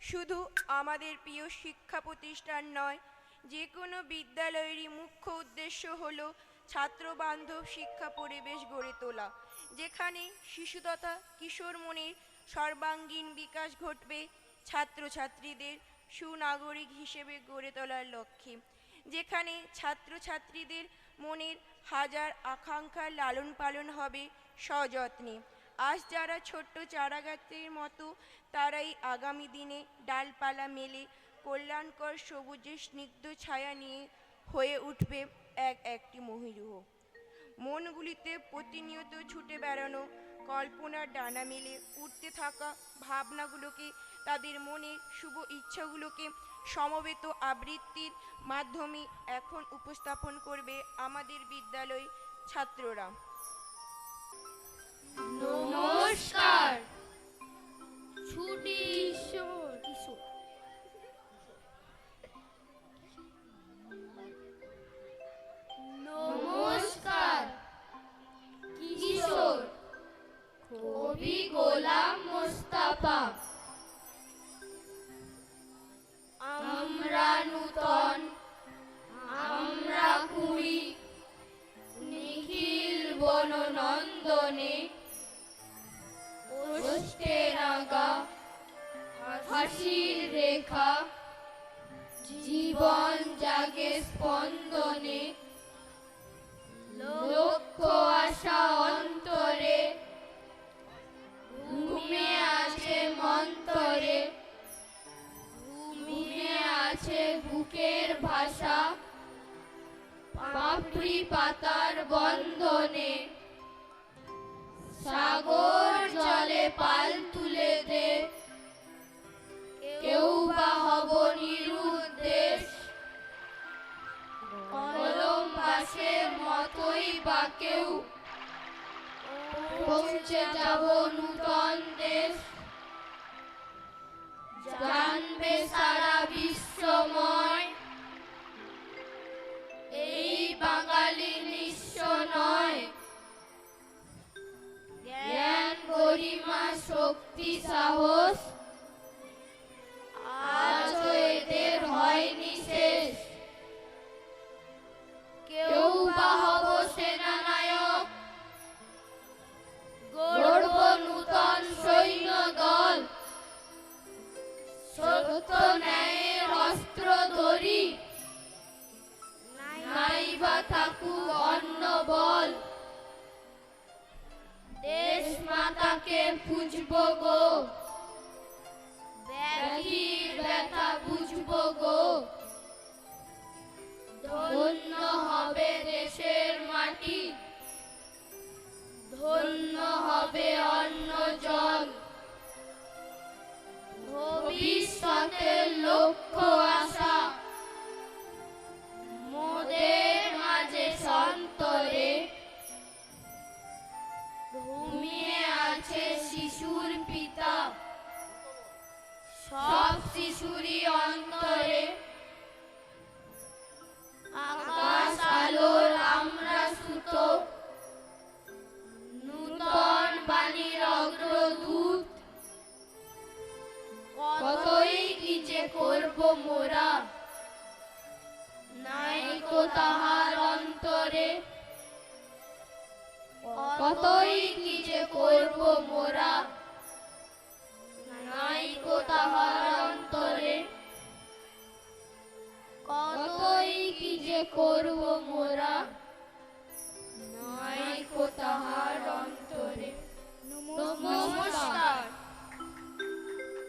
শুধু আমাদের প্রিয় শিক্ষা প্রতিষ্ঠান নয়, যে কোনো বিদ্যালয়েরই মুখ্য উদ্দেশ্য হল ছাত্রবান্ধব শিক্ষা পরিবেশ গড়ে তোলা, যেখানে শিশু তথা কিশোর মনের সর্বাঙ্গীন বিকাশ ঘটবে ছাত্রছাত্রীদের সুনাগরিক হিসেবে গড়ে তোলার লক্ষ্যে, যেখানে ছাত্রছাত্রীদের মনের হাজার আকাঙ্ক্ষার লালন পালন হবে সযত্নে। আজ যারা ছোট্ট চারাগাছের মতো, তারাই আগামী দিনে ডালপালা মেলে কল্যাণকর সবুজের স্নিগ্ধ ছায়া নিয়ে হয়ে উঠবে একটি মহিরুহ। মনগুলিতে প্রতিনিয়ত ছুটে বেড়ানো কল্পনার ডানা মেলে উঠতে থাকা ভাবনাগুলোকে, তাদের মনের শুভ ইচ্ছাগুলোকে সমবেত আবৃত্তির মাধ্যমে এখন উপস্থাপন করবে আমাদের বিদ্যালয় ছাত্ররা। নমস্কার। ছুটি ঈশ্বর কিশোর। নমস্কার কিশোর। কবি গোলাম মোস্তফা। আমরা নূতন, আমরা কুড়ি, নিখিল বননন্দনে ওষ্ঠে রাঙা হাসির রেখা, জীবন জাগে স্পন্দনে, লক্ষ্য আশা অন্তরে, ঘুমে আছে মন্তরে, ঘুমে আছে বুকের ভাষা, পাপড়ি পাতার বন্ধনে, সাগর জলে পাল তুলে দে, কেউ বা হব নিরুদ্দেশ, কলম বাসের মতোই বা কেউ পৌঁছে যাব নূতন দেশ। জানবে সারা বিশ্বময় এই বাঙালি নিঃস্ব নয়। জ্ঞান গরিমা শক্তি সাহস আজও এদের হয়নি শেষ। কেউ বা হব সেনানায়ক, গড়ব নূতন সৈন্য দল, সত্য ন্যায়ের অস্ত্র ধরি, নাইবা থাকুক অন্য বল। দেশ মাতাকে পুজব গো, ব্যাধির ব্যথা বুঝব গো। ধন্য হবে দেশের মাটি, ধন্য হবে অন্ন জল। ভবিষ্যতের লক্ষ্য আশা মোদের মাঝে সন্তরে, ঘুমিয়ে আছে শিশুর পিতা সব শিশুরই অন্তরে। আকাশ আলোর আমরা সুতো, নূতন বাণীর অগ্রদূত। কতই কি যে করব মোরা, নাইকো তাহার অন্তরে। কতই কি যে করব মোরা, নাইকো তাহার অন্তরে। কতই কি যে করব মোরা।